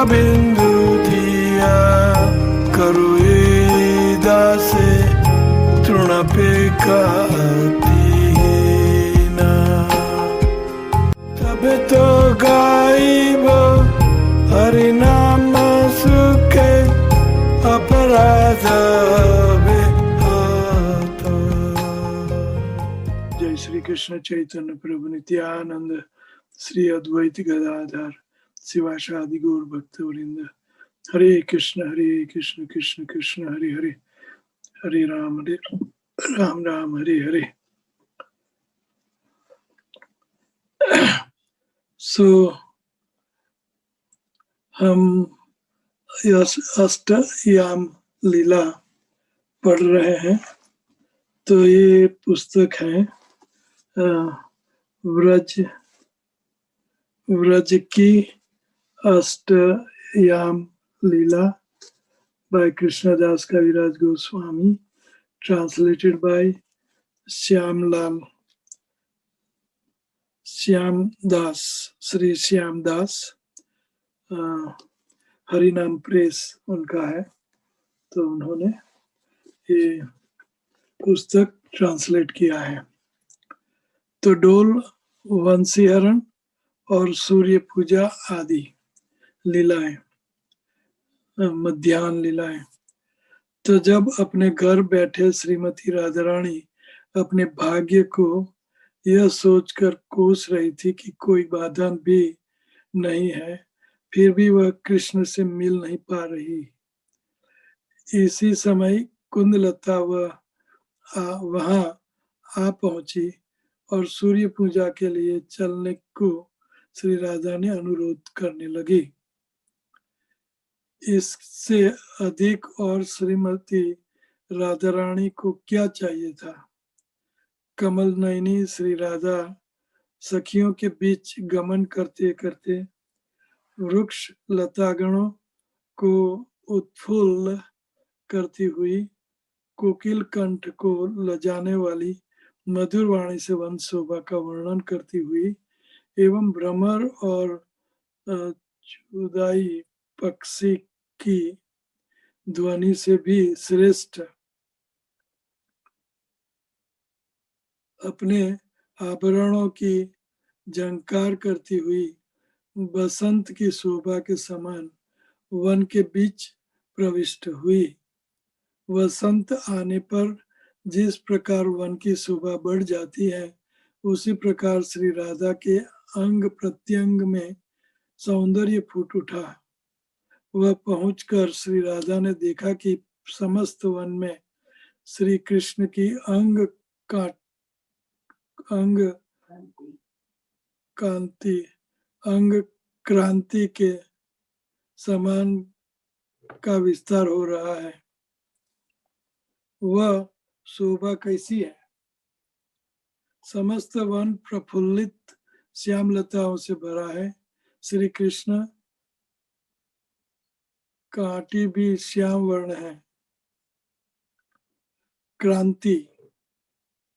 बिंदु दिया करो ये दासे तृणपेकातिना तबे तो गाइब हरिनाम सुखे अपराध बेहाता। जय श्री कृष्ण चैतन्य प्रभु नित्यानंद श्री अद्वैत गदाधर शिवासादि गौर भक्तवृंद। हरे कृष्ण कृष्ण कृष्ण हरे हरे, हरे राम राम हरे हरे। सो हम अष्टयाम लीला पढ़ रहे हैं। तो ये पुस्तक है व्रज की अष्टयाम लीला by Krishnadas Kaviraj Goswami, translated by Shyam Das, Sri Shyam Das, हरिनाम प्रेस उनका है। तो उन्होंने ये पुस्तक ट्रांसलेट किया है। तो डोल, वंशीहरण और सूर्य पूजा आदि लीलाएं, मध्याह्न लीलाएं। तो जब अपने घर बैठे श्रीमती राधा रानी अपने भाग्य को यह सोचकर कोस रही थी कि कोई बाधा भी नहीं है, फिर भी वह कृष्ण से मिल नहीं पा रही। इसी समय कुंदलता वहां आ पहुंची और सूर्य पूजा के लिए चलने को श्री राधा ने अनुरोध करने लगी। इससे अधिक और श्रीमती राधा रानी को क्या चाहिए था। कमल नयनी श्री राधा सखियों के बीच गमन करते करते वृक्ष लतागणों को उत्फुल्ल करती हुई, कोकिल कंठ को लजाने वाली मधुर वाणी से वन शोभा का वर्णन करती हुई एवं भ्रमर और चुदाई पक्षी की ध्वनि से भी श्रेष्ठ अपने आभरणों की झंकार करती हुई बसंत की शोभा के समान वन के बीच प्रविष्ट हुई। वसंत आने पर जिस प्रकार वन की शोभा बढ़ जाती है, उसी प्रकार श्री राधा के अंग प्रत्यंग में सौंदर्य फूट उठा। वह पहुंचकर श्री राधा ने देखा कि समस्त वन में श्री कृष्ण की अंग क्रांति के समान का विस्तार हो रहा है। वह शोभा कैसी है। समस्त वन प्रफुल्लित श्यामलताओं से भरा है। श्री कृष्ण कांटी भी श्याम वर्ण है।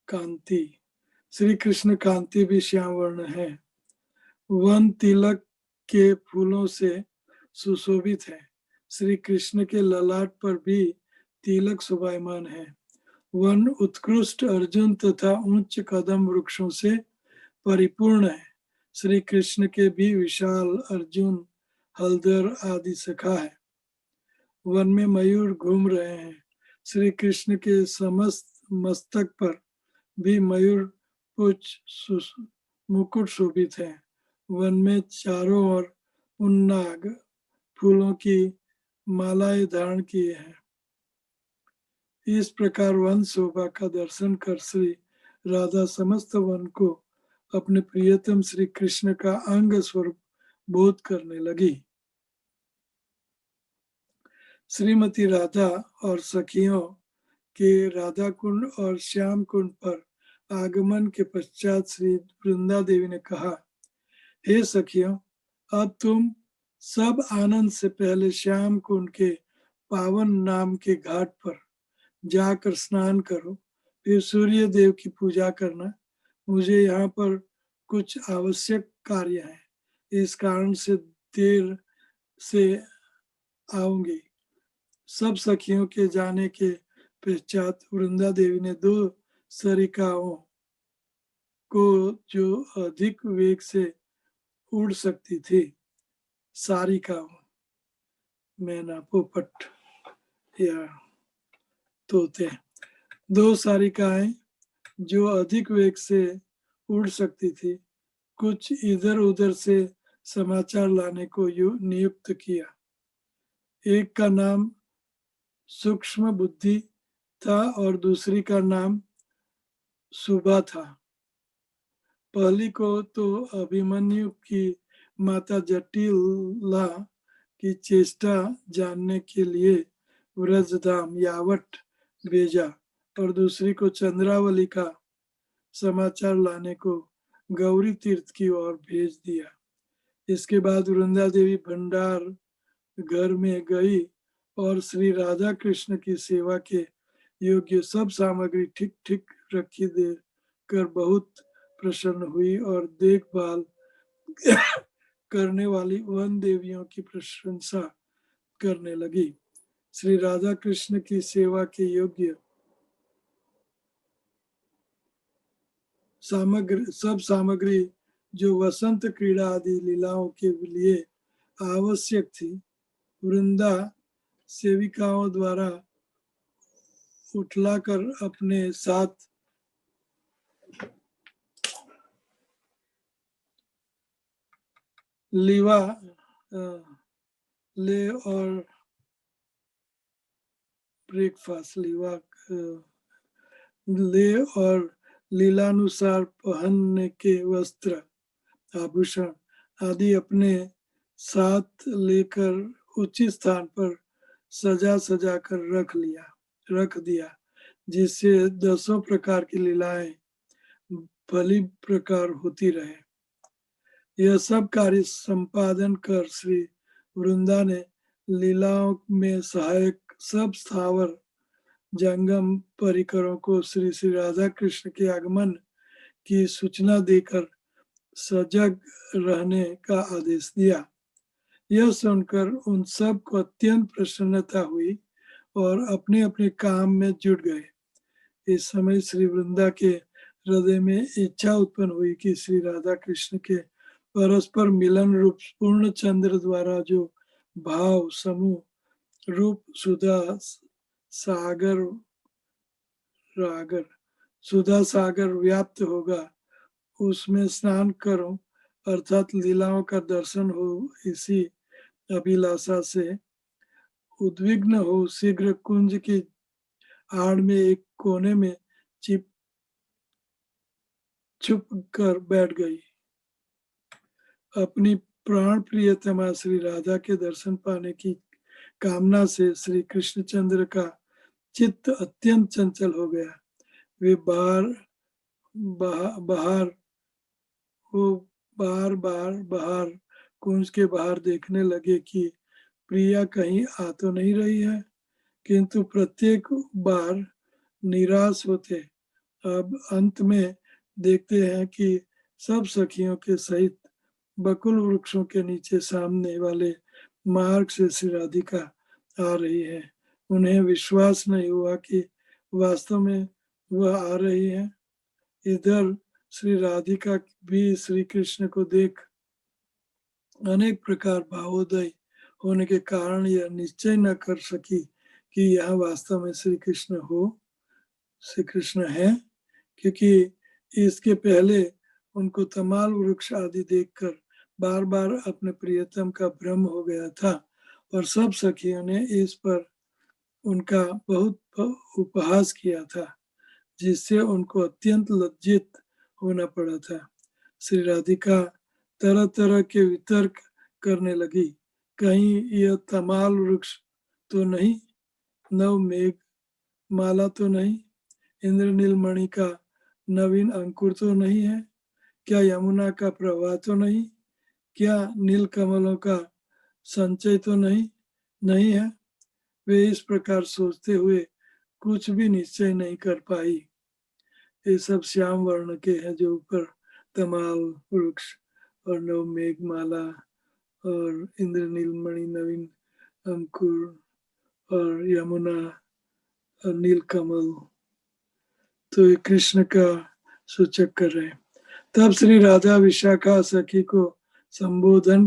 कांति श्री कृष्ण कांति भी श्याम वर्ण है। वन तिलक के फूलों से सुशोभित है। श्री कृष्ण के ललाट पर भी तिलक शोभायमान है। वन उत्कृष्ट अर्जुन तथा उच्च कदम वृक्षों से परिपूर्ण है। श्री कृष्ण के भी विशाल अर्जुन, हलधर आदि सखा है। वन में मयूर घूम रहे हैं। श्री कृष्ण के समस्त मस्तक पर भी मयूर पुच्छ मुकुट शोभित है। वन में चारों ओर उन्नाग फूलों की मालाएं धारण किए हैं। इस प्रकार वन शोभा का दर्शन कर श्री राधा समस्त वन को अपने प्रियतम श्री कृष्ण का अंग स्वरूप बोध करने लगी। श्रीमती राधा और सखियों के राधा कुंड और श्याम कुंड पर आगमन के पश्चात श्री वृंदा देवी ने कहा, हे सखियों, अब तुम सब आनंद से पहले श्याम कुंड के पावन नाम के घाट पर जाकर स्नान करो, फिर सूर्य देव की पूजा करना। मुझे यहाँ पर कुछ आवश्यक कार्य है, इस कारण से देर से आऊंगी। सब सखियों के जाने के पश्चात वृंदा देवी ने दो सरिकाओं को जो अधिक वेग से उड़ सकती थी, सारिकाओं, मैना, पोपट या तोते, दो सारिकाएं जो अधिक वेग से उड़ सकती थी, कुछ इधर उधर से समाचार लाने को नियुक्त किया। एक का नाम सूक्ष्म बुद्धि था और दूसरी का नाम सुबा था। पहली को तो अभिमन्यु की माता जटिला की चेष्टा जानने के लिए व्रजधाम यावट भेजा और दूसरी को चंद्रावली का समाचार लाने को गौरी तीर्थ की ओर भेज दिया। इसके बाद वृंदा देवी भंडार घर में गई और श्री राधा कृष्ण की सेवा के योग्य सब सामग्री ठीक ठीक रखी दे कर बहुत प्रसन्न हुई और देखभाल करने वाली वन देवियों की प्रशंसा करने लगी। श्री राधा कृष्ण की सेवा के योग्य सब सामग्री जो वसंत क्रीड़ा आदि लीलाओं के लिए आवश्यक थी, वृंदा सेविकाओं द्वारा उठलाकर अपने साथ लीवा ले और ब्रेकफास्ट लीवा ले और लीलानुसार पहनने के वस्त्र, आभूषण आदि अपने साथ लेकर उचित स्थान पर सजा सजा कर रख दिया, जिससे 10 प्रकार की लीलाएं भली प्रकार होती रहे। यह सब कार्य संपादन कर श्री वृंदा ने लीलाओं में सहायक सब स्थावर जंगम परिकरों को श्री श्री राधा कृष्ण के आगमन की सूचना देकर सजग रहने का आदेश दिया। यह सुनकर उन सब को अत्यंत प्रसन्नता हुई और अपने अपने काम में जुट गए। इस समय श्री वृंदा के हृदय में इच्छा उत्पन्न हुई कि श्री राधा कृष्ण के परस्पर मिलन रूप पूर्ण चंद्र द्वारा जो भाव समूह रूप सुधा सागर व्याप्त होगा, उसमें स्नान करूं अर्थात लीलाओं का दर्शन हो, इसी अभिलाषा से उद्विग्न हो शीघ्र कुंज की आड़ में एक कोने में छुप कर बैठ गई। अपनी प्राण प्रियतमा श्री राधा के दर्शन पाने की कामना से श्री कृष्णचंद्र का चित्त अत्यंत चंचल हो गया। वे बार बाहर कुंज के बाहर देखने लगे कि प्रिया कहीं आ तो नहीं रही है, किंतु प्रत्येक बार निराश होते। अब अंत में देखते हैं कि सब सखियों के सहित बकुल वृक्षों के नीचे सामने वाले मार्ग से श्री राधिका आ रही है। उन्हें विश्वास नहीं हुआ कि वास्तव में वह आ रही है। इधर श्री राधिका भी श्री कृष्ण को देख अनेक प्रकार भावोदय होने के कारण यह निश्चय न कर सकी कि यह वास्तव में श्री कृष्ण है, क्योंकि इसके पहले उनको तमाल वृक्ष आदि देखकर बार बार अपने प्रियतम का भ्रम हो गया था और सब सखियों ने इस पर उनका बहुत उपहास किया था, जिससे उनको अत्यंत लज्जित होना पड़ा था। श्री राधिका तरह तरह के वितर्क करने लगी। कहीं यह तमाल वृक्ष तो नहीं, नव मेघ माला तो नहीं, इंद्रनील मणि का नवीन अंकुर तो नहीं है, क्या यमुना का प्रवाह तो नहीं, क्या नील कमलों का संचय तो नहीं है। वे इस प्रकार सोचते हुए कुछ भी निश्चय नहीं कर पाई। ये सब श्याम वर्ण के हैं जो ऊपर तमाल वृक्ष और नव मेघमाला और इंद्र नीलमणि नवीन अंकुर और यमुना और नीलकमल, तो ये कृष्ण का सूचक कर रहे हैं। तब श्री राधा विशाखा सखी को संबोधन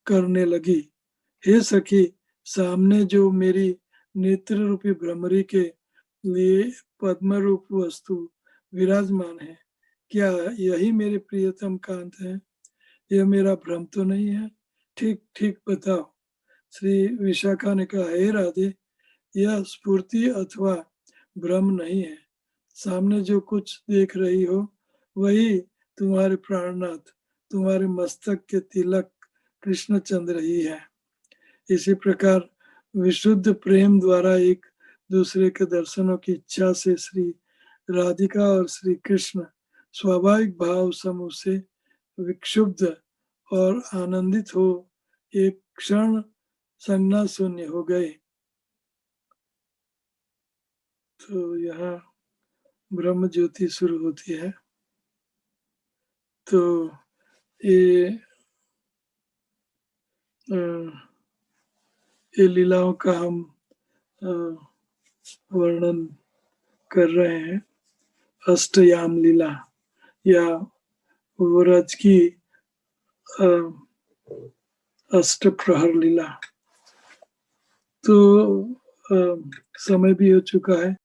करने लगी, हे सखी, सामने जो मेरी नेत्र रूपी भ्रमरी के लिए पद्म रूप वस्तु विराजमान है, क्या यही मेरे प्रियतम कांत है? यह मेरा भ्रम तो नहीं है? ठीक ठीक बताओ। श्री विशाखा ने कहा, हे राधे, यह स्फूर्ति अथवा भ्रम नहीं है। सामने जो कुछ देख रही हो वही तुम्हारे प्राणनाथ, तुम्हारे मस्तक के तिलक कृष्णचंद्र ही है। इसी प्रकार विशुद्ध प्रेम द्वारा एक दूसरे के दर्शनों की इच्छा से श्री राधिका और श्री कृष्ण स्वाभाविक भाव समूह से विक्षुब्ध और आनंदित हो एक क्षण संज्ञा शून्य हो गए। तो यहाँ ब्रह्म ज्योति शुरू होती है। तो ये लीलाओं का हम वर्णन कर रहे हैं। अष्टयाम लीला या व्रज की अष्ट प्रहर लीला। तो समय भी हो चुका है।